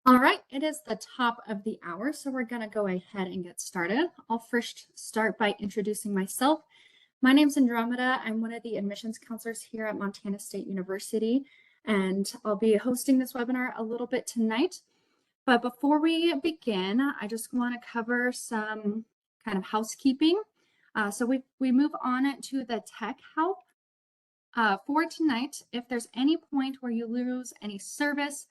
All right, it is the top of the hour, so we're going to go ahead and get started. I'll first start by introducing myself. My name's Andromeda. I'm one of the admissions counselors here at Montana State University, and I'll be hosting this webinar a little bit tonight. But before we begin, I just want to cover some kind of housekeeping. So we move on to the tech help. For tonight, if there's any point where you lose any service,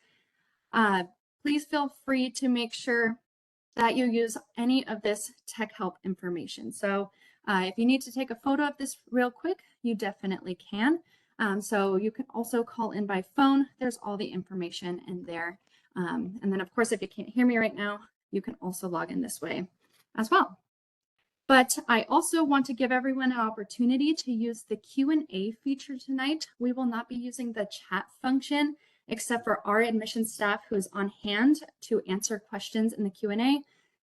please feel free to make sure that you use any of this tech help information. So if you need to take a photo of this real quick, you definitely can. So you can also call in by phone. There's all the information in there. And then of course, if you can't hear me right now, you can also log in this way as well. But I also want to give everyone an opportunity to use the Q&A feature tonight. We will not be using the chat function, except for our admissions staff who is on hand to answer questions in the Q&A.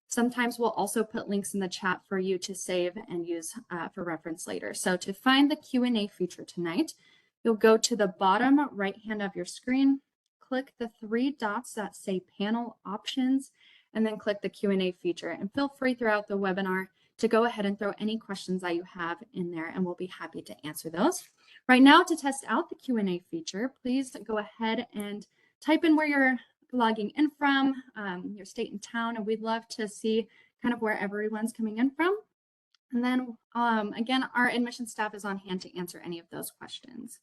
Sometimes we'll also put links in the chat for you to save and use for reference later. So to find the Q&A feature tonight, you'll go to the bottom right hand of your screen, click the three dots that say panel options, and then click the Q&A feature. And feel free throughout the webinar to go ahead and throw any questions that you have in there, and we'll be happy to answer those. Right now, to test out the Q&A feature, please go ahead and type in where you're logging in from, your state and town, and we'd love to see kind of where everyone's coming in from. And then again, our admission staff is on hand to answer any of those questions.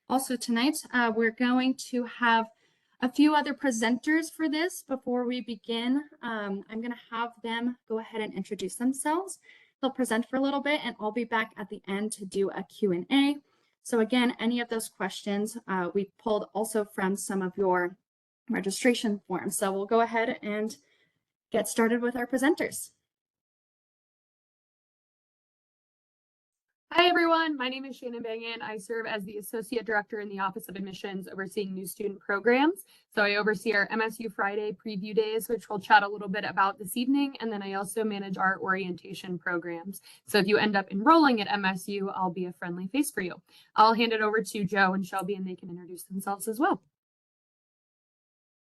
Also tonight, we're going to have a few other presenters for this. Before we begin, I'm going to have them go ahead and introduce themselves. They'll present for a little bit, and I'll be back at the end to do a Q&A. So again, any of those questions we pulled also from some of your registration forms. So we'll go ahead and get started with our presenters. Hi, everyone. My name is Shannon Bangan. I serve as the Associate Director in the Office of Admissions, overseeing new student programs. So I oversee our MSU Friday Preview Days, which we'll chat a little bit about this evening. And then I also manage our orientation programs. So if you end up enrolling at MSU, I'll be a friendly face for you. I'll hand it over to Joe and Shelby, and they can introduce themselves as well.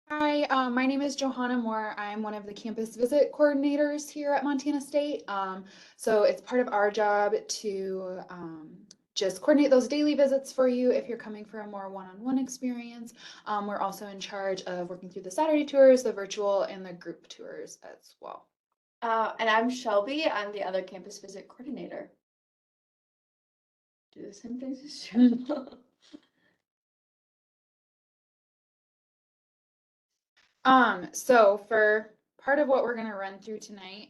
Hi, my name is Johanna Moore. I'm one of the campus visit coordinators here at Montana State. So it's part of our job to just coordinate those daily visits for you if you're coming for a more one-on-one experience. We're also in charge of working through the Saturday tours, the virtual, and the group tours as well. And I'm Shelby. I'm the other campus visit coordinator. Do the same things as Shelby. So for part of what we're going to run through tonight,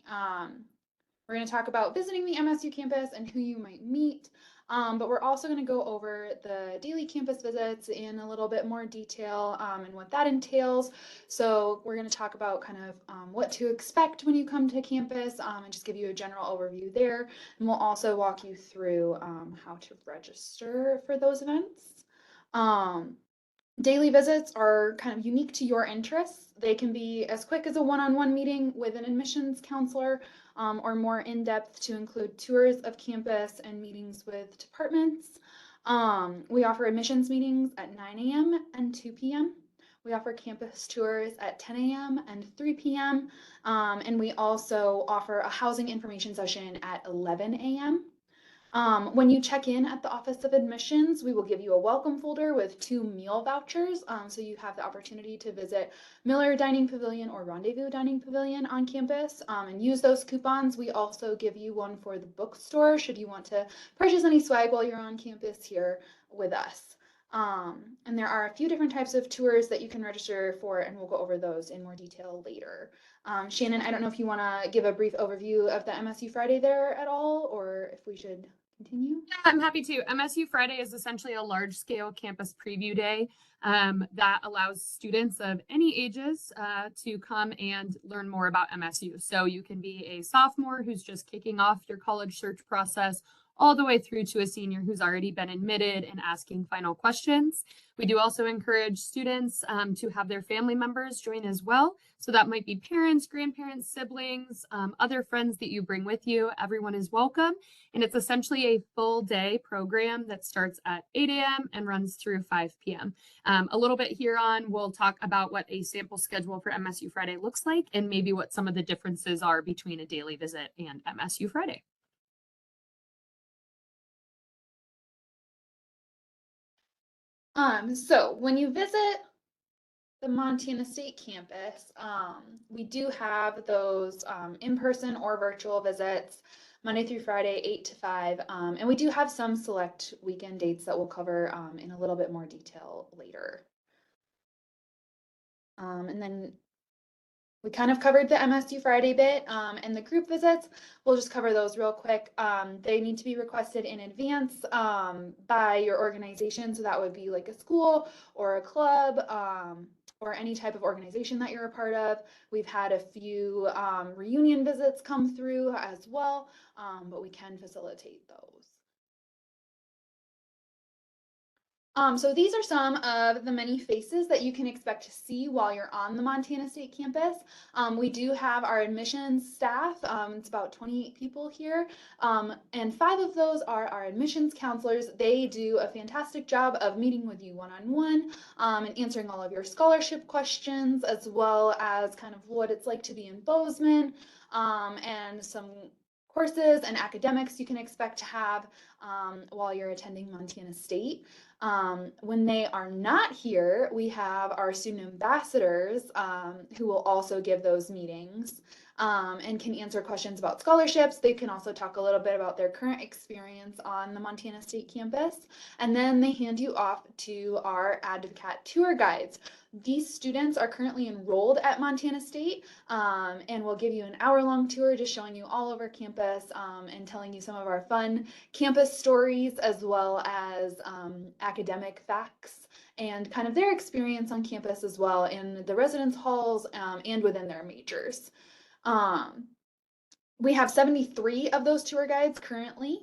we're going to talk about visiting the MSU campus and who you might meet. But we're also going to go over the daily campus visits in a little bit more detail and what that entails. So we're going to talk about kind of what to expect when you come to campus and just give you a general overview there. And we'll also walk you through how to register for those events. Daily visits are kind of unique to your interests. They can be as quick as a one-on-one meeting with an admissions counselor or more in-depth to include tours of campus and meetings with departments. We offer admissions meetings at 9 a.m. and 2 p.m. We offer campus tours at 10 a.m. and 3 p.m. And we also offer a housing information session at 11 a.m. When you check in at the Office of Admissions, we will give you a welcome folder with 2 meal vouchers. So you have the opportunity to visit Miller Dining Pavilion or Rendezvous Dining Pavilion on campus and use those coupons. We also give you one for the bookstore should you want to purchase any swag while you're on campus here with us. And there are a few different types of tours that you can register for, and we'll go over those in more detail later. Shannon, I don't know if you want to give a brief overview of the MSU Friday there at all, or if we should continue? Yeah, I'm happy to. MSU Friday is essentially a large-scale campus preview day that allows students of any ages to come and learn more about MSU. So you can be a sophomore who's just kicking off your college search process, all the way through to a senior who's already been admitted and asking final questions. We do also encourage students to have their family members join as well. So that might be parents, grandparents, siblings, other friends that you bring with you. Everyone is welcome. And it's essentially a full day program that starts at 8 a.m. and runs through 5 p.m. A little bit here on, we'll talk about what a sample schedule for MSU Friday looks like and maybe what some of the differences are between a daily visit and MSU Friday. So when you visit the Montana State campus, we do have those in-person or virtual visits Monday through Friday, 8 to 5. And we do have some select weekend dates that we'll cover in a little bit more detail later. And then we kind of covered the MSU Friday bit and the group visits. We'll just cover those real quick. They need to be requested in advance by your organization. So that would be like a school or a club or any type of organization that you're a part of. We've had a few reunion visits come through as well, but we can facilitate those. So these are some of the many faces that you can expect to see while you're on the Montana State campus. We do have our admissions staff. It's about 28 people here, and 5 of those are our admissions counselors. They do a fantastic job of meeting with you one-on-one and answering all of your scholarship questions, as well as kind of what it's like to be in Bozeman and some courses and academics you can expect to have while you're attending Montana State. When they are not here, we have our student ambassadors who will also give those meetings and can answer questions about scholarships. They can also talk a little bit about their current experience on the Montana State campus. And then they hand you off to our advocate tour guides. These students are currently enrolled at Montana State and will give you an hour-long tour just showing you all over campus and telling you some of our fun campus stories, as well as academic facts and kind of their experience on campus as well in the residence halls and within their majors. We have 73 of those tour guides currently.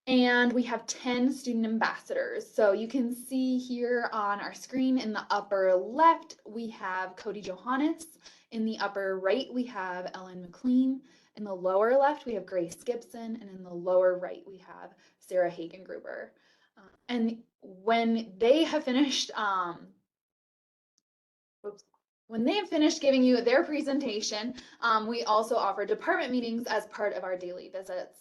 And we have 10 student ambassadors. So you can see here on our screen in the upper left, we have Cody Johannes. In the upper right, we have Ellen McLean. In the lower left, we have Grace Gibson. And in the lower right, we have Sarah Hagengruber. And when they have finished, when they have finished giving you their presentation, we also offer department meetings as part of our daily visits.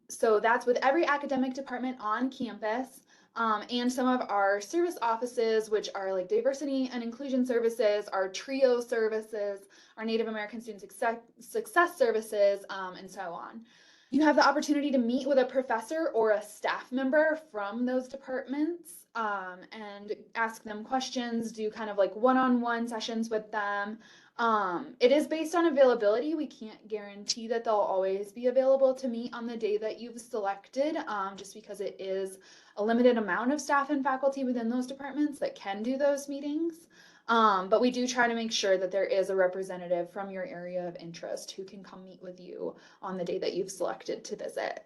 So that's with every academic department on campus and some of our service offices, which are like diversity and inclusion services, our TRIO services, our Native American Student Success services, and so on. You have the opportunity to meet with a professor or a staff member from those departments and ask them questions, do kind of like one-on-one sessions with them. It is based on availability. We can't guarantee that they'll always be available to meet on the day that you've selected, just because it is a limited amount of staff and faculty within those departments that can do those meetings. But we do try to make sure that there is a representative from your area of interest who can come meet with you on the day that you've selected to visit.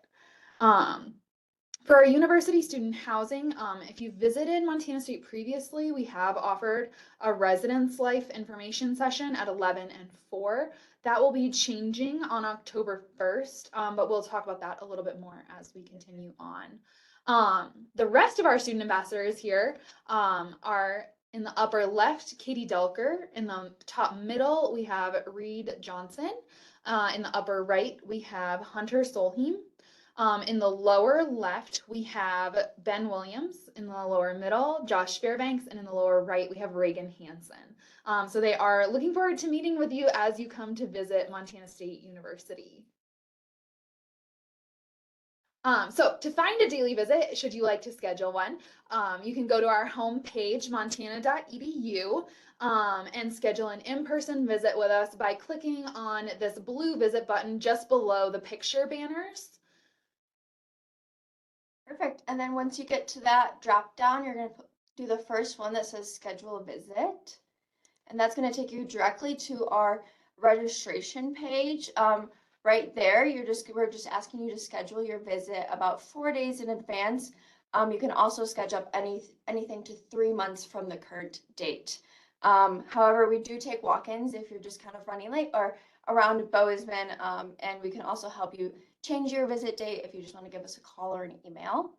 For our university student housing, if you visited Montana State previously, we have offered a residence life information session at 11 and 4. That will be changing on October 1st, but we'll talk about that a little bit more as we continue on. The rest of our student ambassadors here are in the upper left, Katie Delker. In the top middle, we have Reed Johnson. In the upper right, we have Hunter Solheim. In the lower left, we have Ben Williams. In the lower middle, Josh Fairbanks. And in the lower right, we have Reagan Hansen. So they are looking forward to meeting with you as you come to visit Montana State University. So to find a daily visit, should you like to schedule one, you can go to our homepage, montana.edu, and schedule an in-person visit with us by clicking on this blue visit button just below the picture banners. Perfect. And then once you get to that drop down, you're going to do the first one that says schedule a visit. And that's going to take you directly to our registration page. right there, we're just asking you to schedule your visit about 4 days in advance. You can also schedule up anything to 3 months from the current date. However, we do take walk-ins if you're just kind of running late or around Bozeman, and we can also help you change your visit date if you just want to give us a call or an email.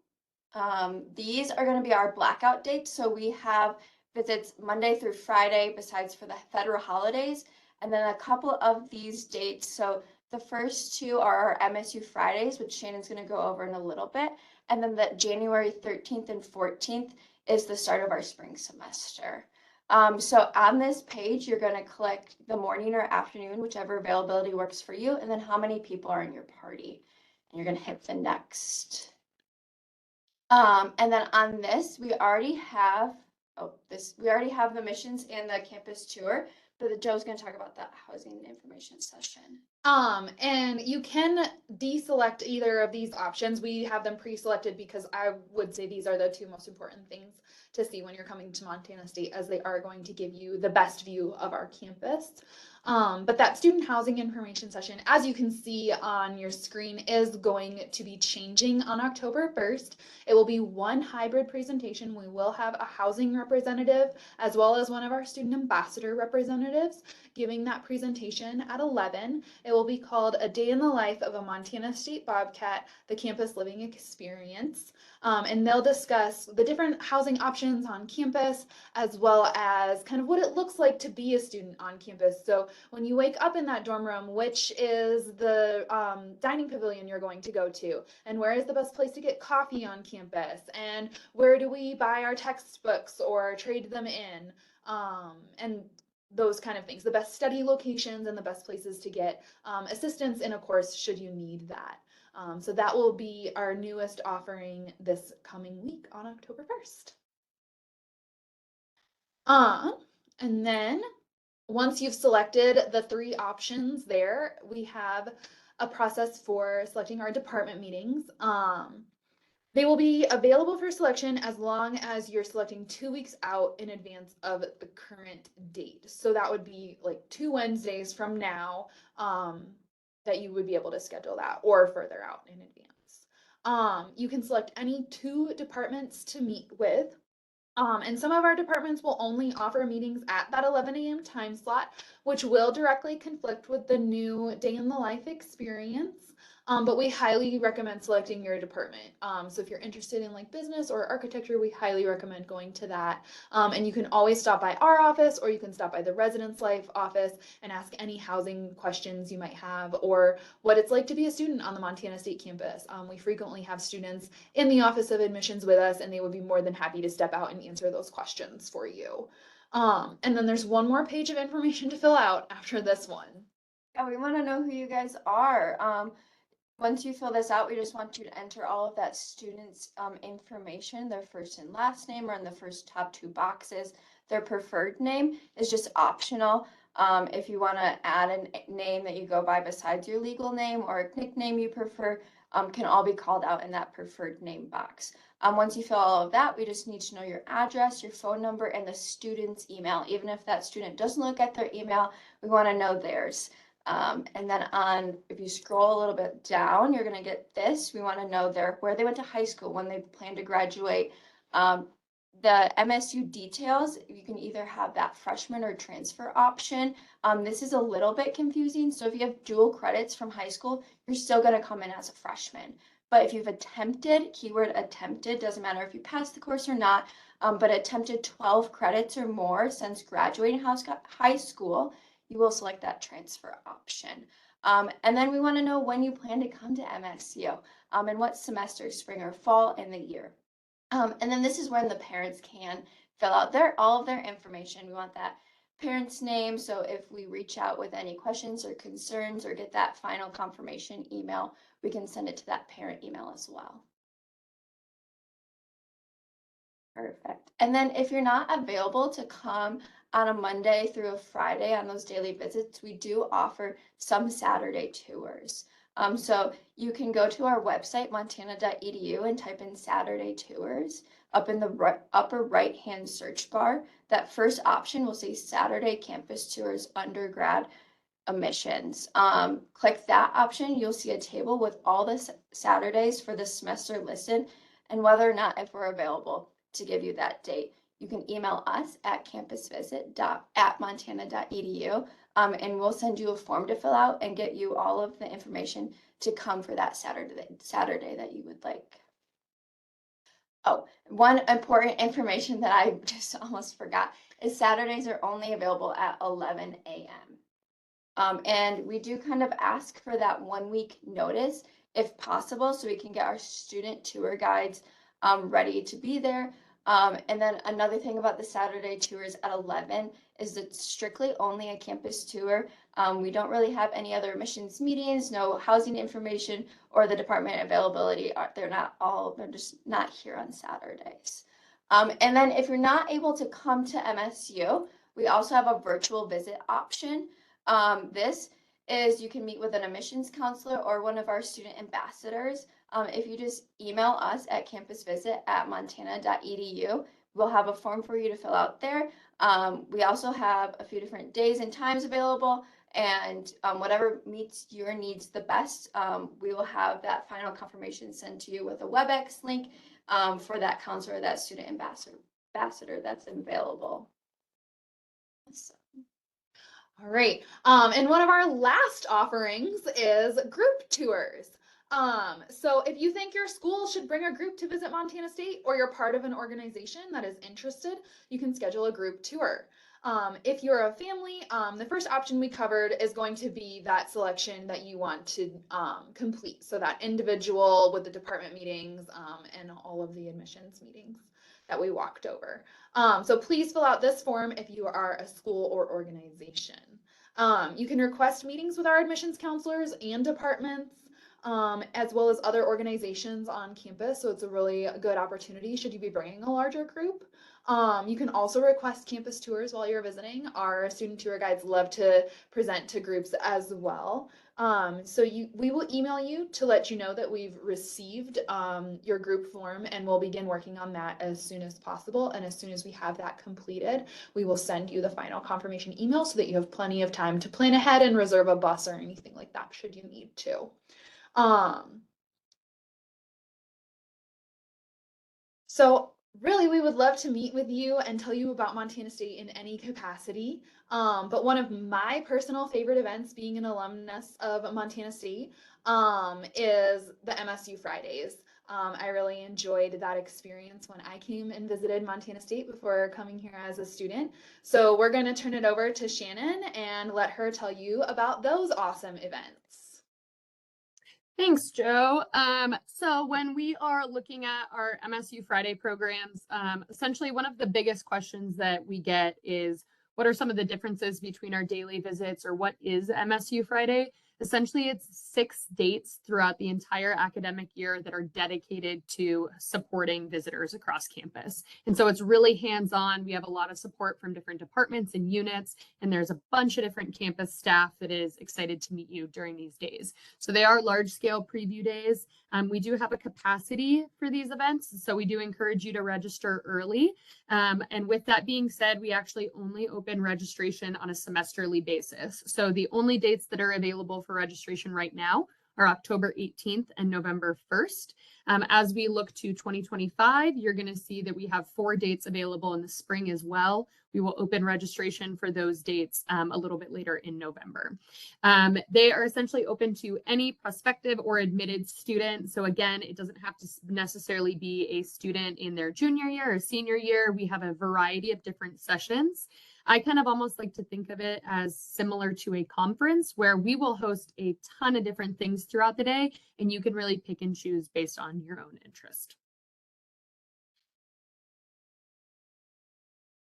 These are going to be our blackout dates. So we have visits Monday through Friday besides for the federal holidays, and then a couple of these dates. So the first two are our MSU Fridays, which Shannon's going to go over in a little bit. And then the January 13th and 14th is the start of our spring semester. So on this page, you're going to click the morning or afternoon, whichever availability works for you, and then how many people are in your party. And you're going to hit the next. And then on this, we already have the missions and the campus tour, but Joe's going to talk about that housing information session. And you can deselect either of these options. We have them pre-selected because I would say these are the two most important things to see when you're coming to Montana State, as they are going to give you the best view of our campus. But that student housing information session, as you can see on your screen, is going to be changing on October 1st. It will be one hybrid presentation. We will have a housing representative as well as one of our student ambassador representatives giving that presentation at 11. It will be called A Day in the Life of a Montana State Bobcat, the Campus Living Experience. And they'll discuss the different housing options on campus, as well as kind of what it looks like to be a student on campus. So when you wake up in that dorm room, which is the dining pavilion you're going to go to, and where is the best place to get coffee on campus, and where do we buy our textbooks or trade them in, and those kind of things, the best study locations and the best places to get assistance in a course should you need that. So that will be our newest offering this coming week on October 1st. And then once you've selected the three options there, we have a process for selecting our department meetings. They will be available for selection as long as you're selecting 2 weeks out in advance of the current date. So that would be like 2 Wednesdays from now that you would be able to schedule that, or further out in advance. You can select any 2 departments to meet with. And some of our departments will only offer meetings at that 11 a.m. time slot, which will directly conflict with the new Day in the Life experience. But we highly recommend selecting your department. So if you're interested in like business or architecture, we highly recommend going to that. And you can always stop by our office, or you can stop by the Residence Life office and ask any housing questions you might have, or what it's like to be a student on the Montana State campus. We frequently have students in the Office of Admissions with us, and they would be more than happy to step out and answer those questions for you. And then there's one more page of information to fill out after this one. Yeah, we want to know who you guys are. Once you fill this out, we just want you to enter all of that student's information, their first and last name are in the first top 2 boxes. Their preferred name is just optional. If you want to add a name that you go by besides your legal name, or a nickname you prefer, can all be called out in that preferred name box. Once you fill all of that, we just need to know your address, your phone number, and the student's email. Even if that student doesn't look at their email, we want to know theirs. And then if you scroll a little bit down, you're going to get this. We want to know where they went to high school, when they plan to graduate. The MSU details, you can either have that freshman or transfer option. This is a little bit confusing. So if you have dual credits from high school, you're still going to come in as a freshman. But if you've attempted, keyword attempted, doesn't matter if you passed the course or not, but attempted 12 credits or more since graduating high school, you will select that transfer option. And then we want to know when you plan to come to MSU, and what semester, spring or fall in the year. And then this is when the parents can fill out all of their information. We want that parent's name, so if we reach out with any questions or concerns or get that final confirmation email, we can send it to that parent email as well. Perfect. And then if you're not available to come on a Monday through a Friday on those daily visits, we do offer some Saturday tours. So you can go to our website, montana.edu, and type in Saturday tours. Up in the upper right-hand search bar, that first option will say Saturday campus tours undergrad admissions. Click that option. You'll see a table with all the Saturdays for the semester listed and whether or not if we're available to give you that date. You can email us at campusvisit@montana.edu, and we'll send you a form to fill out and get you all of the information to come for that Saturday that you would like. Oh, one important information that I just almost forgot is Saturdays are only available at 11 a.m. And we do kind of ask for that 1 week notice if possible, so we can get our student tour guides ready to be there. And then another thing about the Saturday tours at 11 is it's strictly only a campus tour. We don't really have any other admissions meetings, no housing information or the department availability. They're just not here on Saturdays. And then if you're not able to come to MSU, we also have a virtual visit option. This is you can meet with an admissions counselor or one of our student ambassadors. If you just email us at campusvisit@montana.edu, we'll have a form for you to fill out there. We also have a few different days and times available, and whatever meets your needs the best, we will have that final confirmation sent to you with a WebEx link for that counselor, that student ambassador that's available. So. All right. And one of our last offerings is group tours. So if you think your school should bring a group to visit Montana State, or you're part of an organization that is interested, you can schedule a group tour. If you're a family, the first option we covered is going to be that selection that you want to complete. So that individual with the department meetings and all of the admissions meetings that we walked over. So please fill out this form if you are a school or organization. You can request meetings with our admissions counselors and departments, as well as other organizations on campus. So it's a really good opportunity should you be bringing a larger group. You can also request campus tours while you're visiting. Our student tour guides love to present to groups as well. So we will email you to let you know that we've received your group form, and we'll begin working on that as soon as possible. And as soon as we have that completed, we will send you the final confirmation email so that you have plenty of time to plan ahead and reserve a bus or anything like that should you need to. So really, we would love to meet with you and tell you about Montana State in any capacity. But one of my personal favorite events, being an alumnus of Montana State, is the MSU Fridays. I really enjoyed that experience when I came and visited Montana State before coming here as a student. So we're going to turn it over to Shannon and let her tell you about those awesome events. Thanks, Joe. So when we are looking at our MSU Friday programs, essentially one of the biggest questions that we get is, what are some of the differences between our daily visits, or what is MSU Friday? Essentially, it's 6 dates throughout the entire academic year that are dedicated to supporting visitors across campus. And so it's really hands-on. We have a lot of support from different departments and units, and there's a bunch of different campus staff that is excited to meet you during these days. So they are large-scale preview days. We do have a capacity for these events, so we do encourage you to register early. And with that being said, we actually only open registration on a semesterly basis. So the only dates that are available for registration right now are October 18th and November 1st. As we look to 2025, you're going to see that we have 4 dates available in the spring as well. We will open registration for those dates a little bit later in November. They are essentially open to any prospective or admitted student. So again, it doesn't have to necessarily be a student in their junior year or senior year. We have a variety of different sessions. I kind of almost like to think of it as similar to a conference where we will host a ton of different things throughout the day, and you can really pick and choose based on your own interest.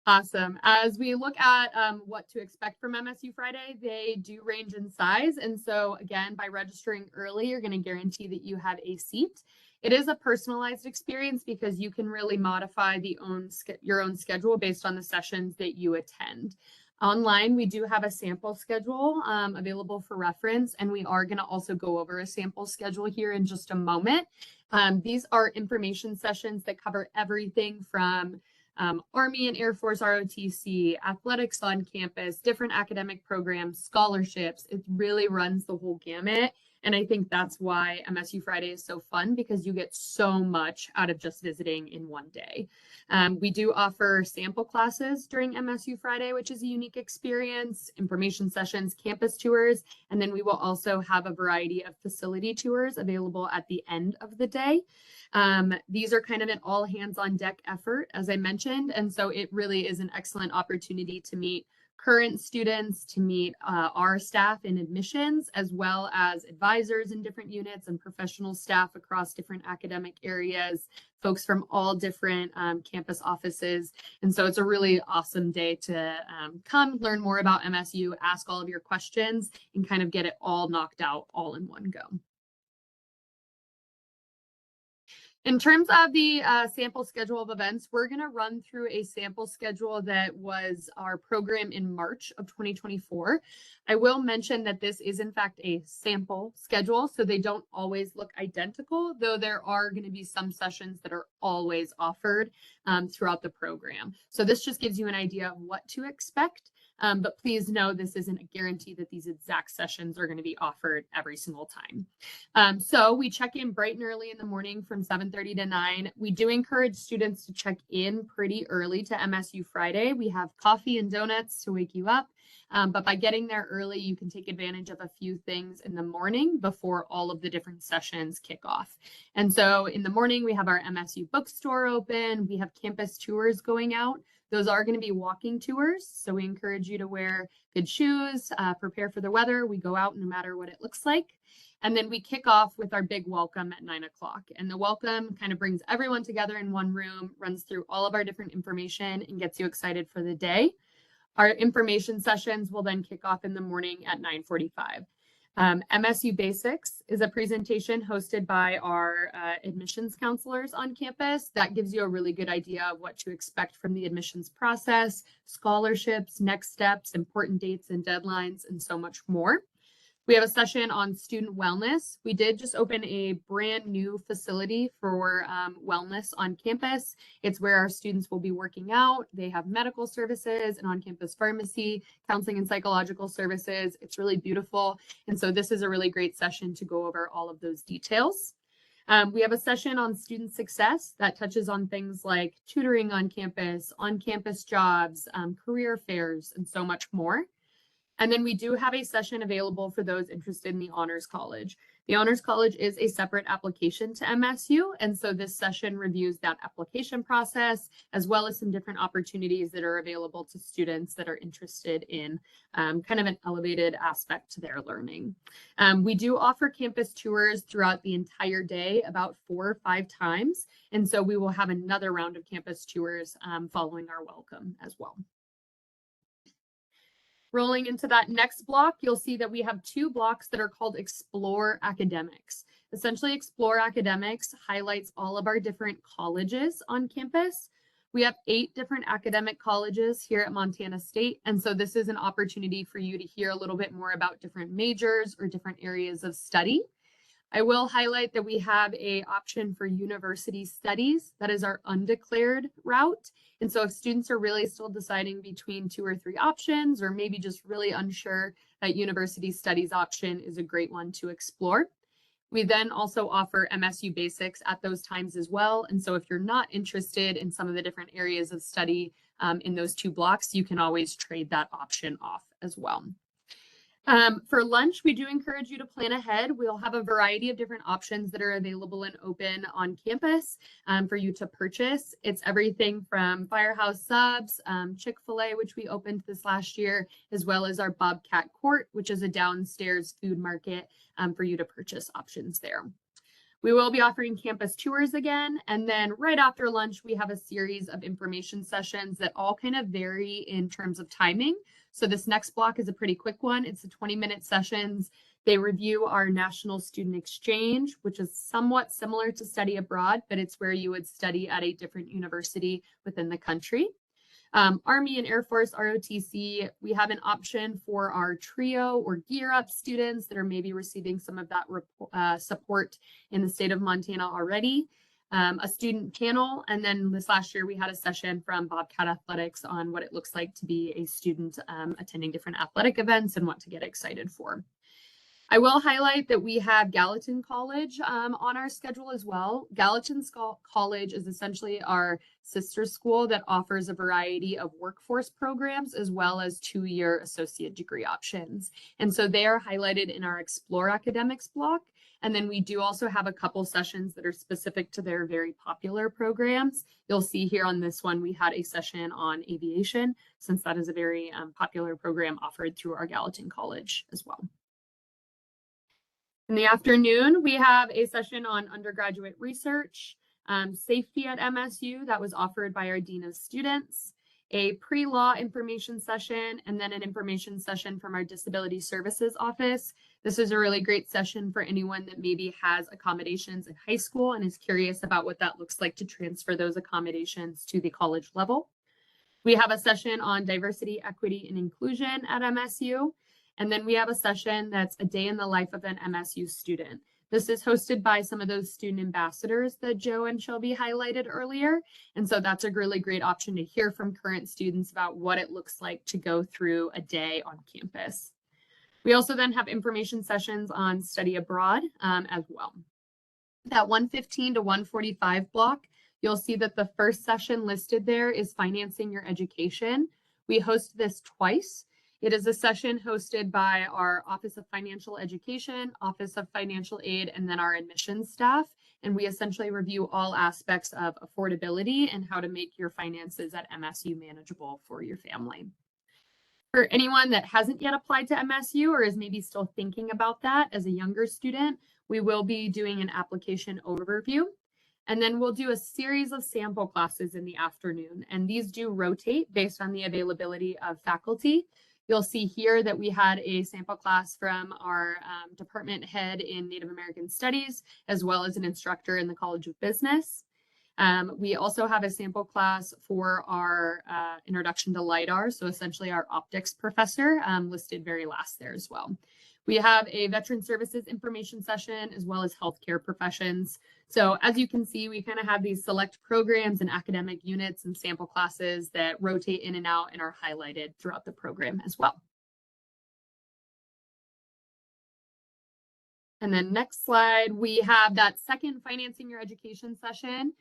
Awesome. As we look at what to expect from MSU Friday, they do range in size. And so again, by registering early, you're going to guarantee that you have a seat. It is a personalized experience because you can really modify your own schedule based on the sessions that you attend. Online, we do have a sample schedule available for reference, and we are going to also go over a sample schedule here in just a moment. These are information sessions that cover everything from Army and Air Force ROTC, athletics on campus, different academic programs, scholarships. It really runs the whole gamut. And I think that's why MSU Friday is so fun, because you get so much out of just visiting in one day. We do offer sample classes during MSU Friday, which is a unique experience, information sessions, campus tours, and then we will also have a variety of facility tours available at the end of the day. These are kind of an all hands on deck effort, as I mentioned, and so it really is an excellent opportunity to meet current students, to meet our staff in admissions, as well as advisors in different units and professional staff across different academic areas, folks from all different campus offices. And so it's a really awesome day to come learn more about MSU, ask all of your questions, and kind of get it all knocked out all in one go. In terms of the sample schedule of events, we're going to run through a sample schedule that was our program in March of 2024. I will mention that this is in fact a sample schedule, so they don't always look identical, though there are going to be some sessions that are always offered throughout the program. So this just gives you an idea of what to expect. But please know this isn't a guarantee that these exact sessions are going to be offered every single time. So we check in bright and early in the morning from 7:30 to 9. We do encourage students to check in pretty early to MSU Friday. We have coffee and donuts to wake you up. But by getting there early, you can take advantage of a few things in the morning before all of the different sessions kick off. And so in the morning, we have our MSU bookstore open. We have campus tours going out. Those are going to be walking tours, so we encourage you to wear good shoes, prepare for the weather. We go out no matter what it looks like. And then we kick off with our big welcome at 9 o'clock. And the welcome kind of brings everyone together in one room, runs through all of our different information, and gets you excited for the day. Our information sessions will then kick off in the morning at 9:45. MSU Basics is a presentation hosted by our admissions counselors on campus. That gives you a really good idea of what to expect from the admissions process, scholarships, next steps, important dates and deadlines, and so much more. We have a session on student wellness. We did just open a brand new facility for wellness on campus. It's where our students will be working out. They have medical services and on-campus pharmacy, counseling and psychological services. It's really beautiful. And so this is a really great session to go over all of those details. We have a session on student success that touches on things like tutoring on campus jobs, career fairs, and so much more. And then we do have a session available for those interested in the Honors College. The Honors College is a separate application to MSU, and so this session reviews that application process, as well as some different opportunities that are available to students that are interested in kind of an elevated aspect to their learning. We do offer campus tours throughout the entire day, about 4 or 5 times, and so we will have another round of campus tours following our welcome as well. Rolling into that next block, you'll see that we have 2 blocks that are called Explore Academics. Essentially, Explore Academics highlights all of our different colleges on campus. We have 8 different academic colleges here at Montana State, and so this is an opportunity for you to hear a little bit more about different majors or different areas of study. I will highlight that we have an option for university studies. That is our undeclared route. And so if students are really still deciding between 2 or 3 options, or maybe just really unsure, that university studies option is a great one to explore. We then also offer MSU Basics at those times as well. And so if you're not interested in some of the different areas of study in those 2 blocks, you can always trade that option off as well. For lunch, we do encourage you to plan ahead. We'll have a variety of different options that are available and open on campus for you to purchase. It's everything from Firehouse Subs, Chick-fil-A, which we opened this last year, as well as our Bobcat Court, which is a downstairs food market for you to purchase options there. We will be offering campus tours again, and then right after lunch, we have a series of information sessions that all kind of vary in terms of timing. So this next block is a pretty quick one. It's a 20-minute sessions. They review our National Student Exchange, which is somewhat similar to study abroad, but it's where you would study at a different university within the country. Army and Air Force ROTC, we have an option for our TRIO or Gear Up students that are maybe receiving some of that support in the state of Montana already. a student panel, and then this last year we had a session from Bobcat Athletics on what it looks like to be a student attending different athletic events and what to get excited for. I will highlight that we have Gallatin College on our schedule as well. Gallatin College is essentially our sister school that offers a variety of workforce programs as well as 2-year associate degree options. And so they are highlighted in our Explore Academics block. And then we do also have a couple sessions that are specific to their very popular programs. You'll see here on this one, we had a session on aviation, since that is a very popular program offered through our Gallatin College as well. In the afternoon, we have a session on undergraduate research, safety at MSU that was offered by our Dean of Students, a pre-law information session, and then an information session from our Disability Services Office. This is a really great session for anyone that maybe has accommodations in high school and is curious about what that looks like to transfer those accommodations to the college level. We have a session on diversity, equity, and inclusion at MSU. And then we have a session that's a day in the life of an MSU student. This is hosted by some of those student ambassadors that Joe and Shelby highlighted earlier. And so that's a really great option to hear from current students about what it looks like to go through a day on campus. We also then have information sessions on study abroad as well. That 1:15 to 1:45 block, you'll see that the first session listed there is financing your education. We host this twice. It is a session hosted by our Office of Financial Education, Office of Financial Aid, and then our admissions staff. And we essentially review all aspects of affordability and how to make your finances at MSU manageable for your family. For anyone that hasn't yet applied to MSU or is maybe still thinking about that as a younger student, we will be doing an application overview. And then we'll do a series of sample classes in the afternoon. And these do rotate based on the availability of faculty. You'll see here that we had a sample class from our department head in Native American Studies, as well as an instructor in the College of Business. We also have a sample class for our introduction to LIDAR, so essentially our optics professor, listed very last there as well. We have a veteran services information session as well as healthcare professions. So as you can see, we kind of have these select programs and academic units and sample classes that rotate in and out and are highlighted throughout the program as well. And then next slide, we have that second financing your education session.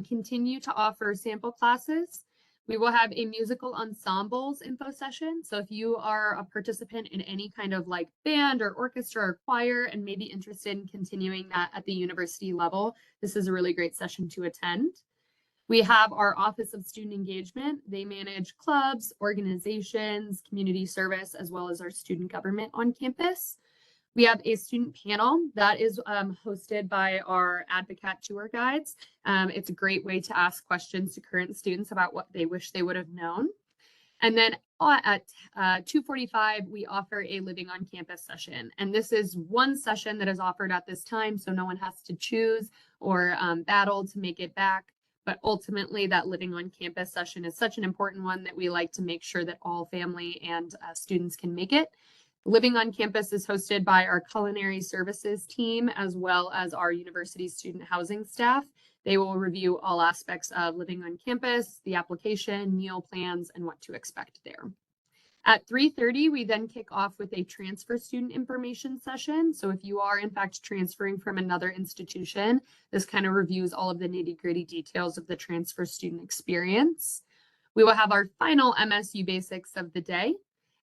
Continue to offer sample classes. We will have a musical ensembles info session. So if you are a participant in any kind of like band or orchestra or choir and maybe interested in continuing that at the university level, this is a really great session to attend. We have our Office of Student Engagement. They manage clubs, organizations, community service, as well as our student government on campus. We have a student panel that is hosted by our advocate tour guides. It's a great way to ask questions to current students about what they wish they would have known. And then at 2:45, we offer a living on campus session. And this is one session that is offered at this time, so no one has to choose or battle to make it back. But ultimately, that living on campus session is such an important one that we like to make sure that all family and students can make it. Living on campus is hosted by our culinary services team, as well as our university student housing staff. They will review all aspects of living on campus, the application, meal plans, and what to expect there. At 3:30, we then kick off with a transfer student information session. So if you are in fact transferring from another institution, this kind of reviews all of the nitty-gritty details of the transfer student experience. We will have our final MSU basics of the day.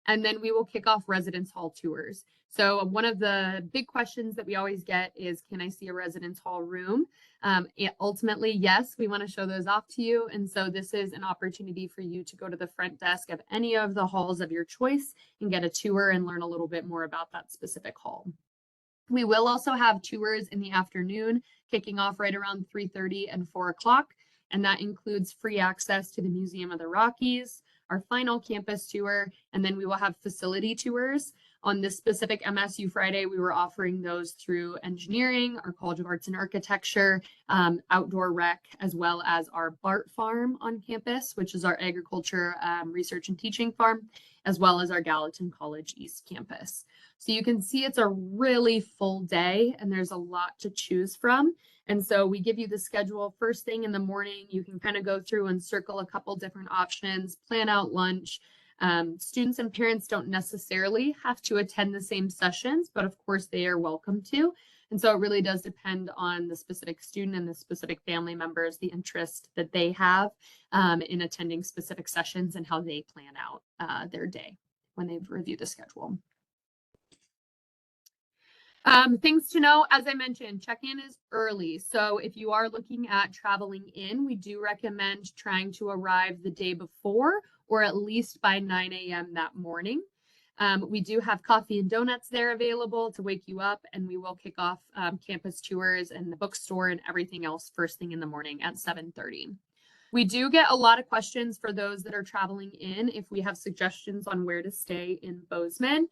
And then we will kick off residence hall tours. So one of the big questions that we always get is, can I see a residence hall room? Ultimately, yes, we want to show those off to you. And so this is an opportunity for you to go to the front desk of any of the halls of your choice and get a tour and learn a little bit more about that specific hall. We will also have tours in the afternoon, kicking off right around 3:30 and 4 o'clock. And that includes free access to the Museum of the Rockies, our final campus tour, and then we will have facility tours. On this specific MSU Friday, we were offering those through engineering, our College of Arts and Architecture, outdoor rec, as well as our BART farm on campus, which is our agriculture research and teaching farm, as well as our Gallatin College East campus. So you can see it's a really full day and there's a lot to choose from. And so we give you the schedule first thing in the morning. You can kind of go through and circle a couple different options, plan out lunch. Students and parents don't necessarily have to attend the same sessions, but of course they are welcome to. And so it really does depend on the specific student and the specific family members, the interest that they have in attending specific sessions and how they plan out their day when they've reviewed the schedule. Things to know, as I mentioned, check-in is early. So if you are looking at traveling in, we do recommend trying to arrive the day before or at least by 9 a.m. that morning. We do have coffee and donuts there available to wake you up, and we will kick off campus tours and the bookstore and everything else first thing in the morning at 7:30. We do get a lot of questions for those that are traveling in if we have suggestions on where to stay in Bozeman.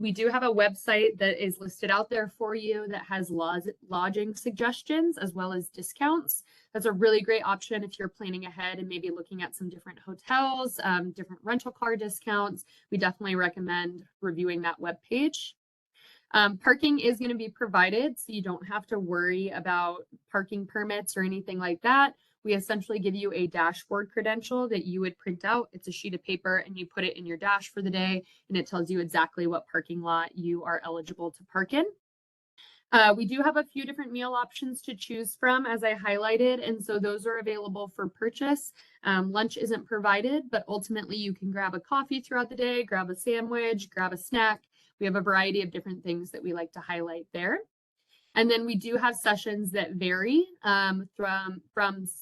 We do have a website that is listed out there for you that has lodging suggestions as well as discounts. That's a really great option if you're planning ahead and maybe looking at some different hotels, different rental car discounts. We definitely recommend reviewing that webpage. Parking is going to be provided, so you don't have to worry about parking permits or anything like that. We essentially give you a dashboard credential that you would print out. It's a sheet of paper and you put it in your dash for the day, and it tells you exactly what parking lot you are eligible to park in. We do have a few different meal options to choose from, as I highlighted, and so those are available for purchase. Lunch isn't provided, but ultimately you can grab a coffee throughout the day, grab a sandwich, grab a snack. We have a variety of different things that we like to highlight there. And then we do have sessions that vary from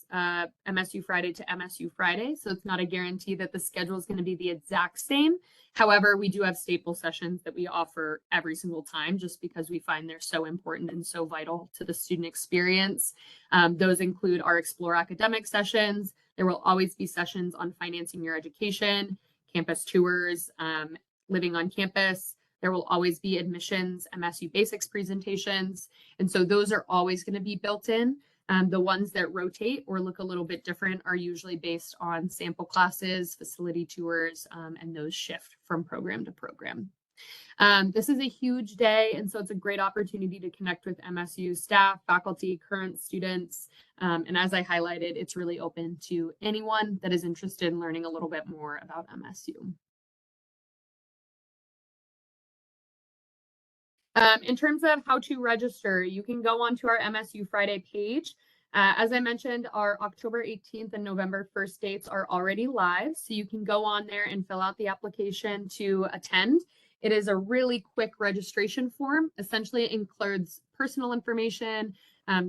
MSU Friday to MSU Friday. So it's not a guarantee that the schedule is going to be the exact same. However, we do have staple sessions that we offer every single time just because we find they're so important and so vital to the student experience. Those include our Explore Academic sessions. There will always be sessions on financing your education, campus tours, living on campus. There will always be admissions, MSU basics presentations. And so those are always going to be built in. The ones that rotate or look a little bit different are usually based on sample classes, facility tours, and those shift from program to program. This is a huge day, and so it's a great opportunity to connect with MSU staff, faculty, current students. And as I highlighted, it's really open to anyone that is interested in learning a little bit more about MSU. In terms of how to register, you can go onto our MSU Friday page. As I mentioned, our October 18th and November 1st dates are already live, so you can go on there and fill out the application to attend. It is a really quick registration form. Essentially, it includes personal information,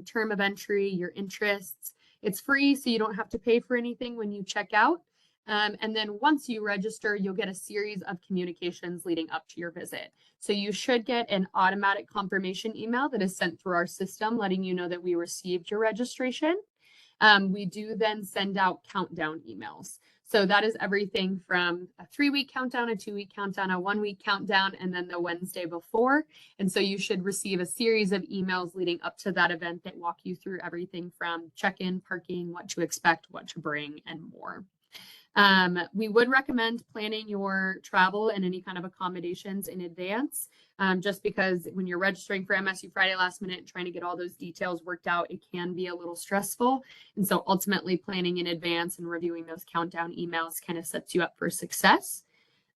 term of entry, your interests. It's free, so you don't have to pay for anything when you check out. And then once you register, you'll get a series of communications leading up to your visit. So you should get an automatic confirmation email that is sent through our system, letting you know that we received your registration. We do then send out countdown emails. So that is everything from a 3-week countdown, a 2-week countdown, a 1-week countdown, and then the Wednesday before. And so you should receive a series of emails leading up to that event that walk you through everything from check-in, parking, what to expect, what to bring, and more. We would recommend planning your travel and any kind of accommodations in advance, just because when you're registering for MSU Friday last minute, trying to get all those details worked out, it can be a little stressful. And so ultimately planning in advance and reviewing those countdown emails kind of sets you up for success.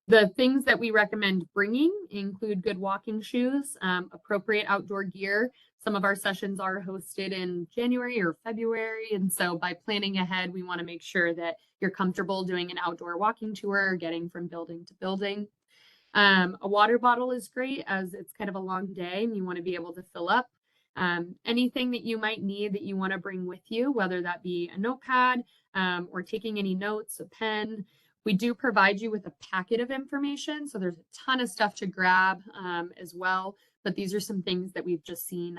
The things that we recommend bringing include good walking shoes, appropriate outdoor gear. Some of our sessions are hosted in January or February. And so by planning ahead, we want to make sure that you're comfortable doing an outdoor walking tour or getting from building to building. A water bottle is great as it's kind of a long day and you want to be able to fill up. Anything that you might need that you want to bring with you, whether that be a notepad or taking any notes, a pen. We do provide you with a packet of information. So there's a ton of stuff to grab as well. But these are some things that we've just seen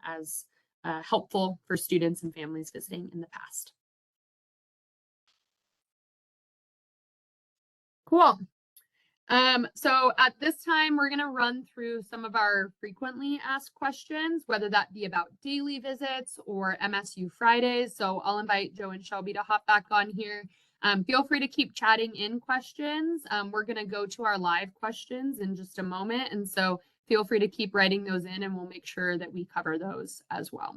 as helpful for students and families visiting in the past. Cool. So at this time, we're going to run through some of our frequently asked questions, whether that be about daily visits or MSU Fridays. So I'll invite Joe and Shelby to hop back on here. Feel free to keep chatting in questions. We're going to go to our live questions in just a moment. And so feel free to keep writing those in and we'll make sure that we cover those as well.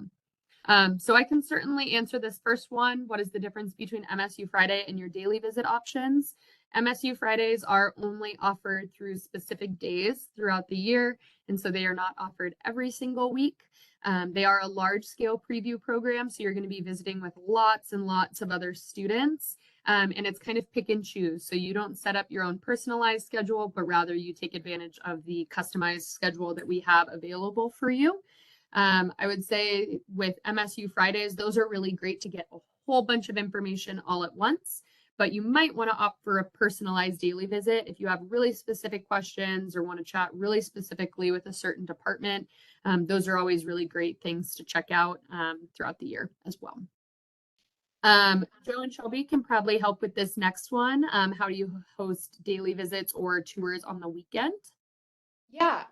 So I can certainly answer this first one. What is the difference between MSU Friday and your daily visit options? MSU Fridays are only offered through specific days throughout the year, and so they are not offered every single week. They are a large scale preview program, so you're going to be visiting with lots and lots of other students, and it's kind of pick and choose. So you don't set up your own personalized schedule, but rather you take advantage of the customized schedule that we have available for you. I would say with MSU Fridays, those are really great to get a whole bunch of information all at once, but you might want to opt for a personalized daily visit if you have really specific questions or want to chat really specifically with a certain department. Those are always really great things to check out throughout the year as well. Joe and Shelby can probably help with this next one. How do you host daily visits or tours on the weekend? Yeah,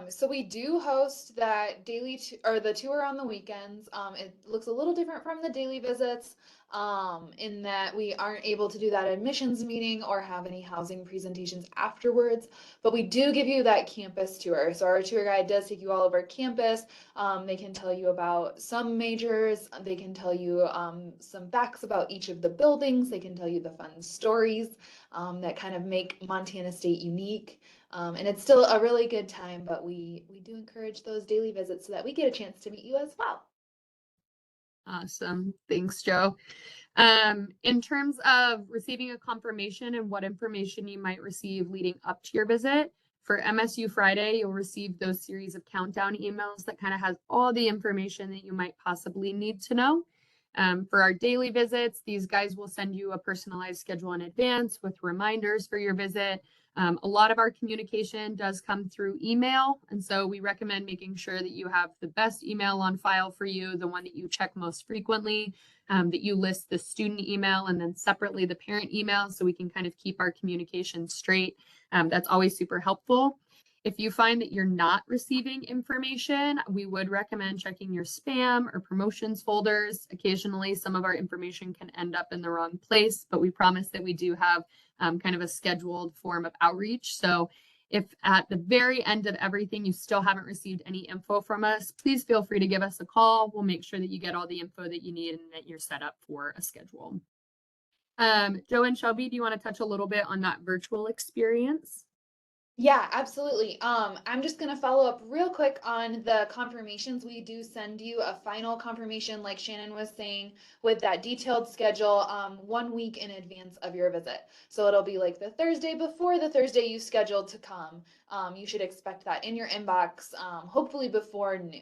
so we do host that or the tour on the weekends. It looks a little different from the daily visits, in that we aren't able to do that admissions meeting or have any housing presentations afterwards, but we do give you that campus tour. So our tour guide does take you all over campus. They can tell you about some majors, they can tell you some facts about each of the buildings, they can tell you the fun stories that kind of make Montana State unique. And it's still a really good time, but we do encourage those daily visits so that we get a chance to meet you as well. Awesome. Thanks, Joe. In terms of receiving a confirmation and what information you might receive leading up to your visit, for MSU Friday, you'll receive those series of countdown emails that kind of has all the information that you might possibly need to know. For our daily visits, these guys will send you a personalized schedule in advance with reminders for your visit. A lot of our communication does come through email, and so we recommend making sure that you have the best email on file for you, the one that you check most frequently, that you list the student email and then separately the parent email so we can kind of keep our communication straight. That's always super helpful. If you find that you're not receiving information, we would recommend checking your spam or promotions folders. Occasionally, some of our information can end up in the wrong place, but we promise that we do have kind of a scheduled form of outreach. So if at the very end of everything you still haven't received any info from us, please feel free to give us a call. We'll make sure that you get all the info that you need and that you're set up for a schedule. Joe and Shelby, do you want to touch a little bit on that virtual experience? Yeah, absolutely. I'm just gonna follow up real quick on the confirmations. We do send you a final confirmation, like Shannon was saying, with that detailed schedule 1 week in advance of your visit. So it'll be like the Thursday before the Thursday you scheduled to come. You should expect that in your inbox, hopefully before noon.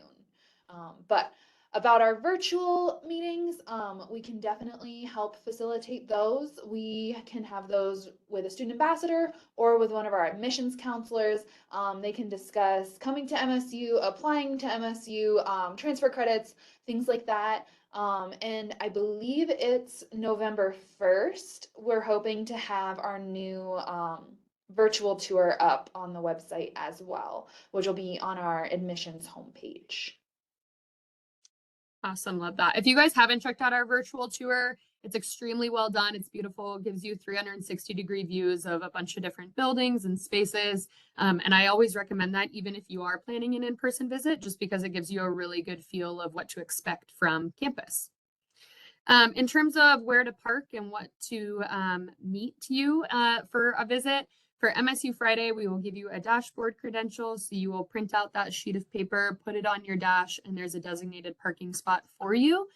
But about our virtual meetings, we can definitely help facilitate those. We can have those with a student ambassador or with one of our admissions counselors. They can discuss coming to MSU, applying to MSU, transfer credits, things like that. And I believe it's November 1st. We're hoping to have our new virtual tour up on the website as well, which will be on our admissions homepage. Awesome. Love that. If you guys haven't checked out our virtual tour, it's extremely well done. It's beautiful. It gives you 360-degree views of a bunch of different buildings and spaces. And I always recommend that even if you are planning an in-person visit, just because it gives you a really good feel of what to expect from campus. In terms of where to park and what to meet you for a visit, for MSU Friday, we will give you a dashboard credential. So you will print out that sheet of paper, put it on your dash, and there's a designated parking spot for you.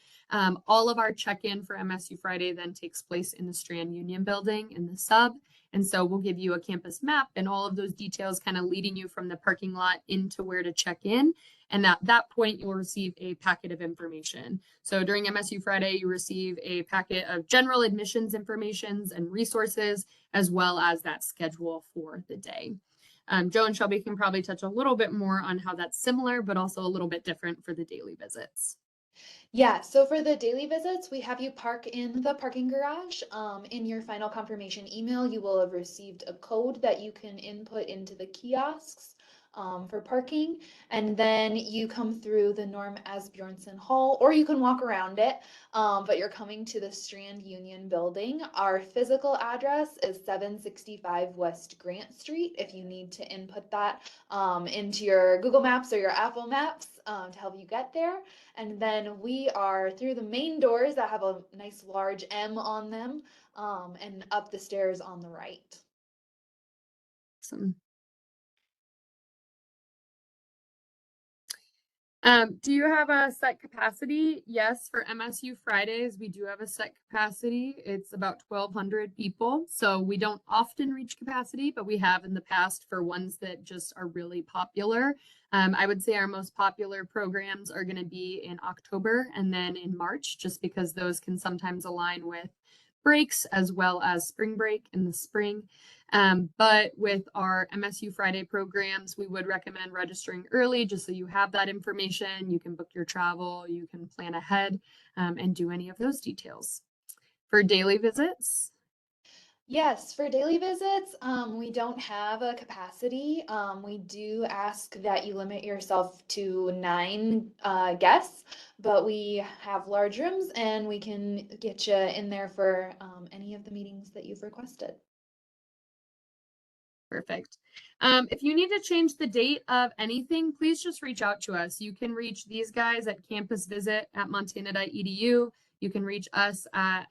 All of our check-in for MSU Friday then takes place in the Strand Union building in the sub. And so we'll give you a campus map and all of those details kind of leading you from the parking lot into where to check in. And at that point, you'll receive a packet of information. So during MSU Friday, you receive a packet of general admissions informations and resources, as well as that schedule for the day. Joe and Shelby can probably touch a little bit more on how that's similar, but also a little bit different for the daily visits. Yeah, so for the daily visits, we have you park in the parking garage. In your final confirmation email, you will have received a code that you can input into the kiosks. for parking. And then you come through the Norm Asbjornson Hall, or you can walk around it, but you're coming to the Strand Union building. Our physical address is 765 West Grant Street, if you need to input that into your Google Maps or your Apple Maps to help you get there. And then we are through the main doors that have a nice large M on them, and up the stairs on the right. Awesome. Do you have a set capacity? Yes, for MSU Fridays, we do have a set capacity. It's about 1,200 people. So we don't often reach capacity, but we have in the past for ones that just are really popular. I would say our most popular programs are going to be in October and then in March, just because those can sometimes align with breaks as well as spring break in the spring. But with our MSU Friday programs, we would recommend registering early just so you have that information. You can book your travel, you can plan ahead and do any of those details. For daily visits, Yes, for daily visits, we don't have a capacity. We do ask that you limit yourself to 9 guests, but we have large rooms and we can get you in there for any of the meetings that you've requested. perfect. If you need to change the date of anything, please just reach out to us. You can reach these guys at campusvisit@montana.edu. You can reach us at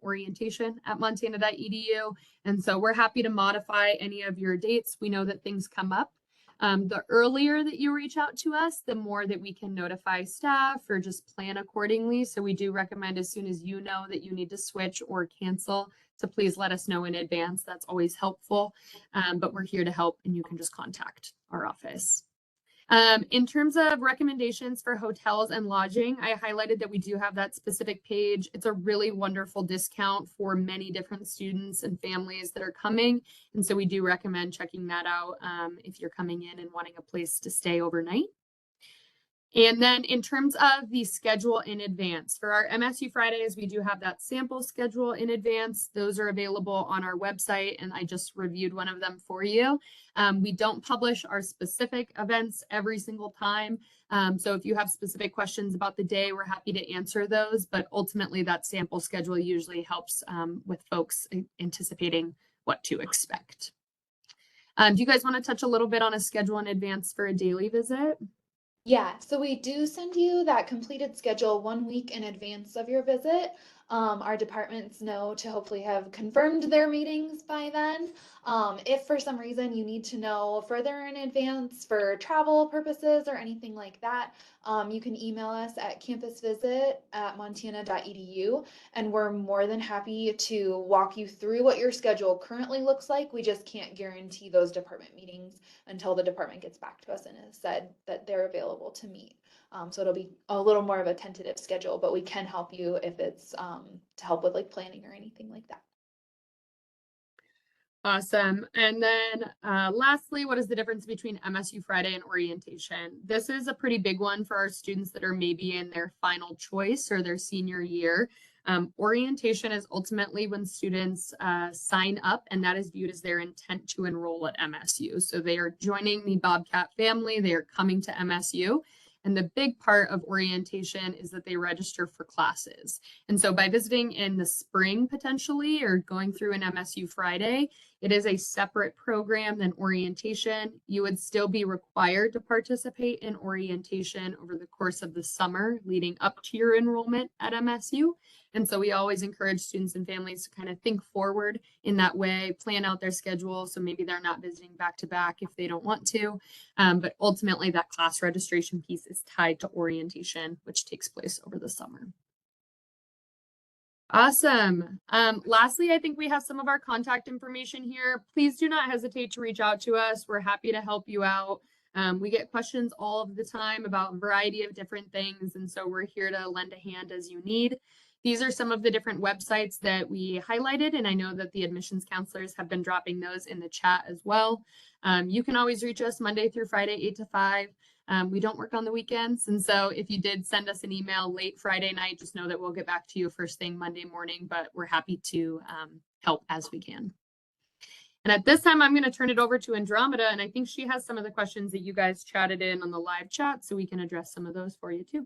orientation@montana.edu. And so we're happy to modify any of your dates. We know that things come up. The earlier that you reach out to us, the more that we can notify staff or just plan accordingly. So we do recommend as soon as you know that you need to switch or cancel, to please let us know in advance. That's always helpful. But we're here to help and you can just contact our office. In terms of recommendations for hotels and lodging, I highlighted that we do have that specific page. It's a really wonderful discount for many different students and families that are coming. And so we do recommend checking that out if you're coming in and wanting a place to stay overnight. And then in terms of the schedule in advance, for our MSU Fridays, we do have that sample schedule in advance. Those are available on our website, and I just reviewed one of them for you. We don't publish our specific events every single time. So if you have specific questions about the day, we're happy to answer those. But ultimately, that sample schedule usually helps with folks anticipating what to expect. Do you guys want to touch a little bit on a schedule in advance for a daily visit? Yeah, so we do send you that completed schedule 1 week in advance of your visit. Our departments know to hopefully have confirmed their meetings by then. If for some reason you need to know further in advance for travel purposes or anything like that, you can email us at campusvisit@montana.edu, and we're more than happy to walk you through what your schedule currently looks like. We just can't guarantee those department meetings until the department gets back to us and has said that they're available to meet. So it'll be a little more of a tentative schedule, but we can help you if it's to help with like planning or anything like that. Awesome. And then lastly, what is the difference between MSU Friday and orientation? This is a pretty big one for our students that are maybe in their final choice or their senior year. Orientation is ultimately when students sign up, and that is viewed as their intent to enroll at MSU. So they are joining the Bobcat family, they are coming to MSU. And the big part of orientation is that they register for classes. And so by visiting in the spring potentially or going through an MSU Friday, it is a separate program than orientation. You would still be required to participate in orientation over the course of the summer leading up to your enrollment at MSU. And so we always encourage students and families to kind of think forward in that way, plan out their schedule. So maybe they're not visiting back to back if they don't want to. But ultimately that class registration piece is tied to orientation, which takes place over the summer. Awesome. Lastly, I think we have some of our contact information here. Please do not hesitate to reach out to us. We're happy to help you out. We get questions all of the time about a variety of different things. And so we're here to lend a hand as you need. These are some of the different websites that we highlighted, and I know that the admissions counselors have been dropping those in the chat as well. You can always reach us Monday through Friday, 8 to 5. We don't work on the weekends, and so if you did send us an email late Friday night, just know that we'll get back to you first thing Monday morning, but we're happy to help as we can. And at this time, I'm going to turn it over to Andromeda, and I think she has some of the questions that you guys chatted in on the live chat, so we can address some of those for you too.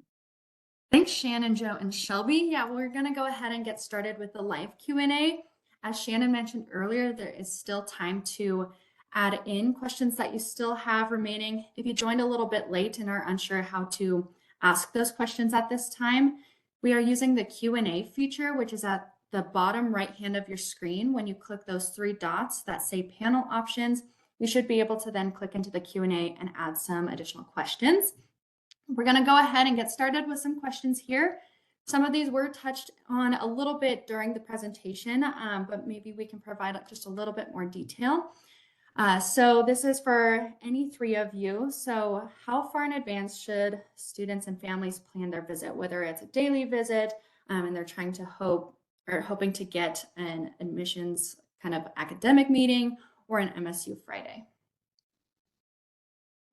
Thanks, Shannon, Joe, and Shelby. Yeah, we're going to go ahead and get started with the live Q&A. As Shannon mentioned earlier, there is still time to add in questions that you still have remaining. If you joined a little bit late and are unsure how to ask those questions at this time, we are using the Q&A feature, which is at the bottom right hand of your screen. When you click those three dots that say panel options, you should be able to then click into the Q&A and add some additional questions. We're going to go ahead and get started with some questions here. Some of these were touched on a little bit during the presentation, but maybe we can provide just a little bit more detail. So this is for any three of you. So how far in advance should students and families plan their visit, whether it's a daily visit and they're trying to hoping to get an admissions kind of academic meeting or an MSU Friday?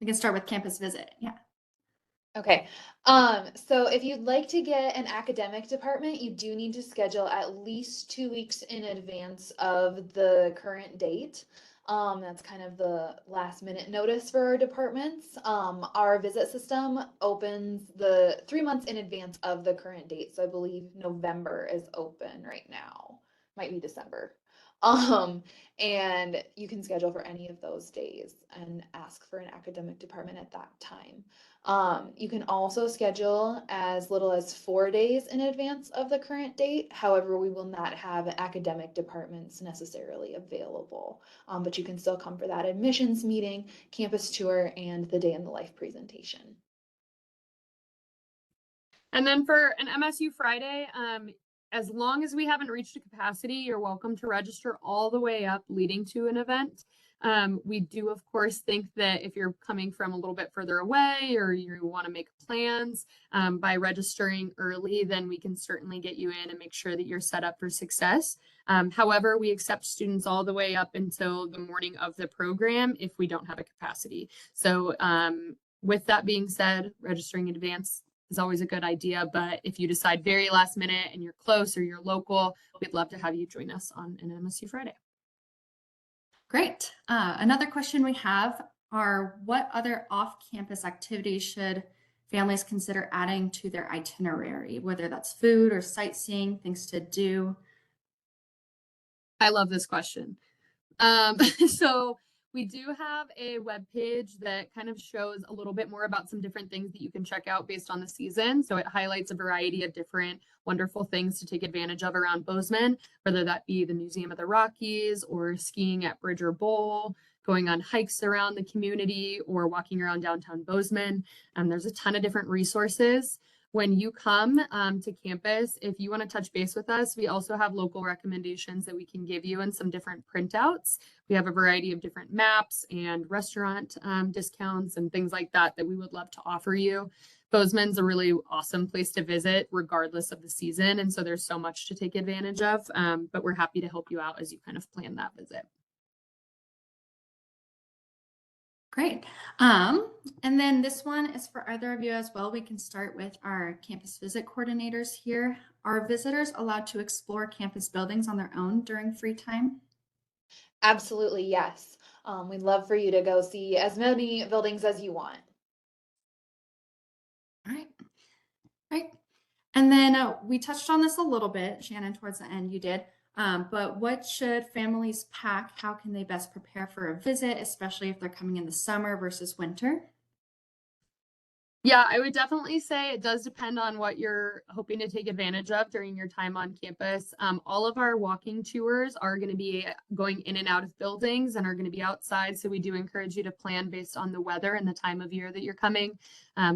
We can start with campus visit. Yeah. Okay, so if you'd like to get an academic department, you do need to schedule at least 2 weeks in advance of the current date. That's kind of the last minute notice for our departments. Our visit system opens the 3 months in advance of the current date. So I believe November is open right now, might be December. And you can schedule for any of those days and ask for an academic department at that time. You can also schedule as little as 4 days in advance of the current date. However, we will not have academic departments necessarily available, but you can still come for that admissions meeting, campus tour, and the day in the life presentation. And then for an MSU Friday, as long as we haven't reached a capacity, you're welcome to register all the way up leading to an event. We do, of course, think that if you're coming from a little bit further away or you want to make plans by registering early, then we can certainly get you in and make sure that you're set up for success. However, we accept students all the way up until the morning of the program if we don't have a capacity. So with that being said, registering in advance is always a good idea, but if you decide very last minute and you're close or you're local, we'd love to have you join us on an MSU Friday. Great. Another question we have are what other off-campus activities should families consider adding to their itinerary, whether that's food or sightseeing, things to do? I love this question. So we do have a web page that kind of shows a little bit more about some different things that you can check out based on the season. So it highlights a variety of different wonderful things to take advantage of around Bozeman, whether that be the Museum of the Rockies or skiing at Bridger Bowl, going on hikes around the community or walking around downtown Bozeman. There's a ton of different resources. When you come to campus, if you want to touch base with us, we also have local recommendations that we can give you and some different printouts. We have a variety of different maps and restaurant discounts and things like that that we would love to offer you. Bozeman's a really awesome place to visit regardless of the season. And so there's so much to take advantage of, but we're happy to help you out as you kind of plan that visit. Great. And then this one is for either of you as well. We can start with our campus visit coordinators here. Are visitors allowed to explore campus buildings on their own during free time? Absolutely, yes. We'd love for you to go see as many buildings as you want. All right. Right. And then we touched on this a little bit, Shannon, towards the end you did. But what should families pack? How can they best prepare for a visit, especially if they're coming in the summer versus winter? Yeah, I would definitely say it does depend on what you're hoping to take advantage of during your time on campus. All of our walking tours are going to be going in and out of buildings and are going to be outside. So we do encourage you to plan based on the weather and the time of year that you're coming.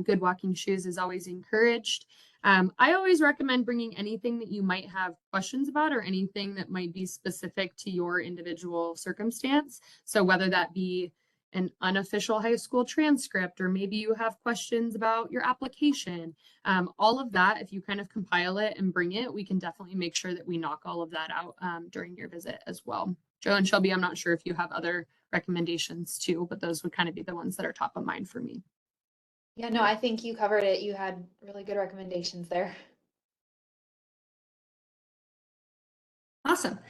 Good walking shoes is always encouraged. I always recommend bringing anything that you might have questions about or anything that might be specific to your individual circumstance. So whether that be an unofficial high school transcript, or maybe you have questions about your application, all of that, if you kind of compile it and bring it, we can definitely make sure that we knock all of that out during your visit as well. Joe and Shelby, I'm not sure if you have other recommendations too, but those would kind of be the ones that are top of mind for me. Yeah, no, I think you covered it. You had really good recommendations there. Awesome.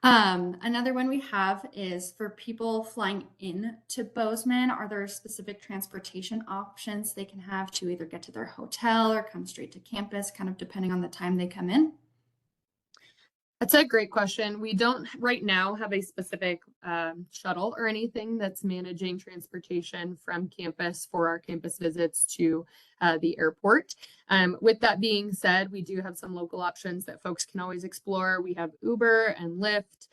Another one we have is for people flying in to Bozeman. Are there specific transportation options they can have to either get to their hotel or come straight to campus, kind of depending on the time they come in? That's a great question. We don't right now have a specific shuttle or anything that's managing transportation from campus for our campus visits to the airport. With that being said, we do have some local options that folks can always explore. We have Uber and Lyft.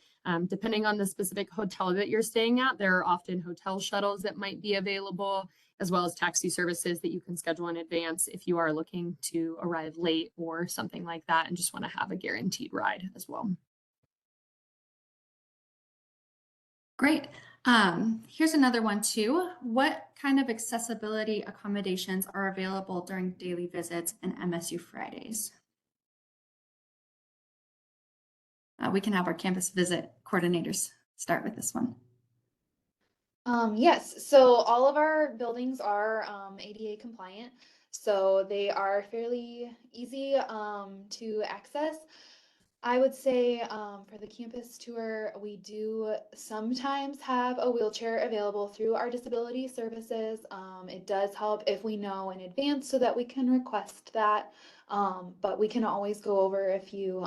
Depending on the specific hotel that you're staying at, there are often hotel shuttles that might be available, as well as taxi services that you can schedule in advance if you are looking to arrive late or something like that and just want to have a guaranteed ride as well. Great. Here's another one too. What kind of accessibility accommodations are available during daily visits and MSU Fridays? We can have our campus visit coordinators start with this one. Yes, so all of our buildings are ADA compliant, so they are fairly easy to access. I would say for the campus tour, we do sometimes have a wheelchair available through our disability services. It does help if we know in advance so that we can request that. But we can always go over if you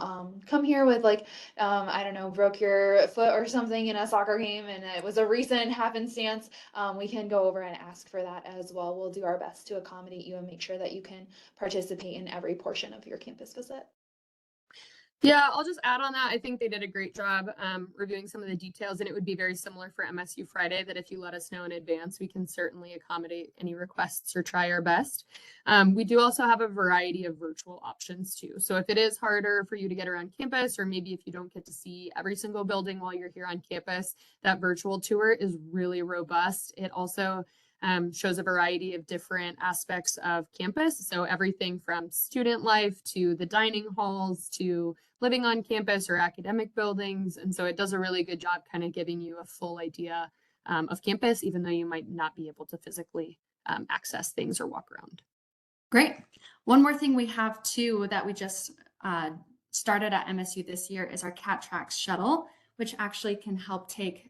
come here with like, I don't know, broke your foot or something in a soccer game and it was a recent happenstance, we can go over and ask for that as well. We'll do our best to accommodate you and make sure that you can participate in every portion of your campus visit. Yeah, I'll just add on that. I think they did a great job reviewing some of the details, and it would be very similar for MSU Friday that if you let us know in advance, we can certainly accommodate any requests or try our best. We do also have a variety of virtual options too. So if it is harder for you to get around campus, or maybe if you don't get to see every single building while you're here on campus, that virtual tour is really robust. It also shows a variety of different aspects of campus. So everything from student life to the dining halls to living on campus or academic buildings. And so it does a really good job kind of giving you a full idea of campus, even though you might not be able to physically access things or walk around. Great. One more thing we have too that we just started at MSU this year is our Cat Tracks shuttle, which actually can help take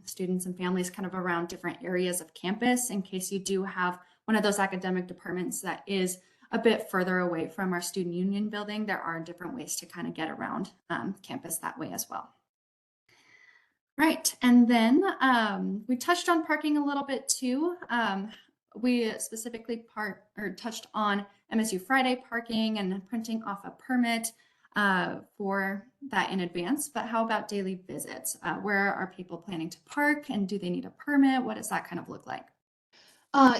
students and families kind of around different areas of campus in case you do have one of those academic departments that is a bit further away from our student union building. There are different ways to kind of get around campus that way as well. Right, and then we touched on parking a little bit too. We specifically touched on MSU Friday parking and printing off a permit for that in advance, but how about daily visits? Where are people planning to park and do they need a permit? What does that kind of look like?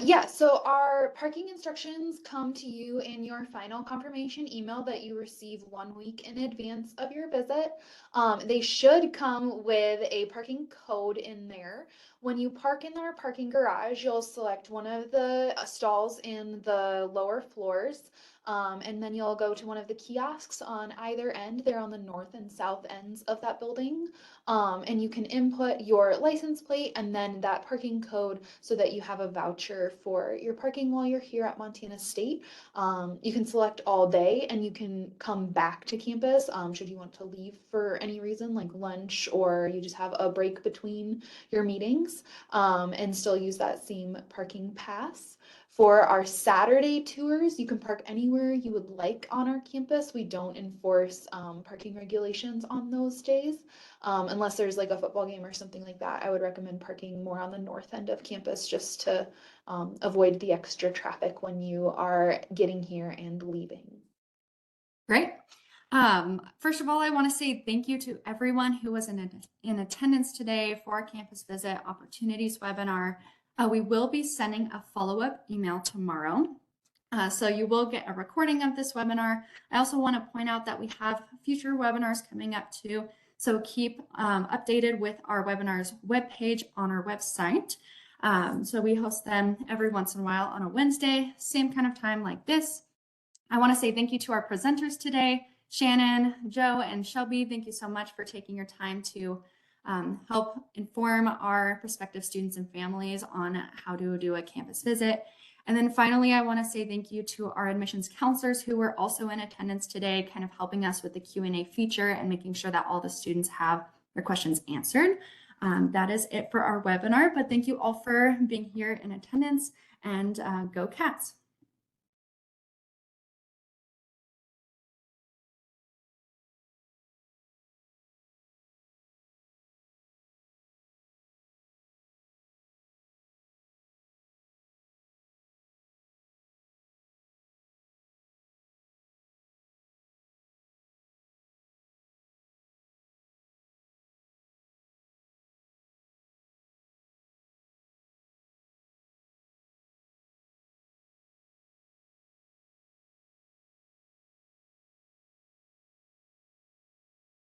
Yeah, so our parking instructions come to you in your final confirmation email that you receive 1 week in advance of your visit. They should come with a parking code in there. When you park in our parking garage, you'll select one of the stalls in the lower floors. And then you'll go to one of the kiosks on either end. They're on the north and south ends of that building. And you can input your license plate and then that parking code so that you have a voucher for your parking while you're here at Montana State. You can select all day and you can come back to campus should you want to leave for any reason like lunch or you just have a break between your meetings and still use that same parking pass. For our Saturday tours, you can park anywhere you would like on our campus. We don't enforce parking regulations on those days. Unless there's like a football game or something like that, I would recommend parking more on the north end of campus just to avoid the extra traffic when you are getting here and leaving. Great. First of all, I want to say thank you to everyone who was in attendance today for our campus visit opportunities webinar. We will be sending a follow-up email tomorrow. So you will get a recording of this webinar. I also want to point out that we have future webinars coming up too. So keep updated with our webinars webpage on our website. So we host them every once in a while on a Wednesday, same kind of time like this. I want to say thank you to our presenters today, Shannon, Joe, and Shelby. Thank you so much for taking your time to help inform our prospective students and families on how to do a campus visit. And then finally, I want to say thank you to our admissions counselors who were also in attendance today, kind of helping us with the Q&A feature and making sure that all the students have their questions answered. That is it for our webinar, but thank you all for being here in attendance, and go Cats.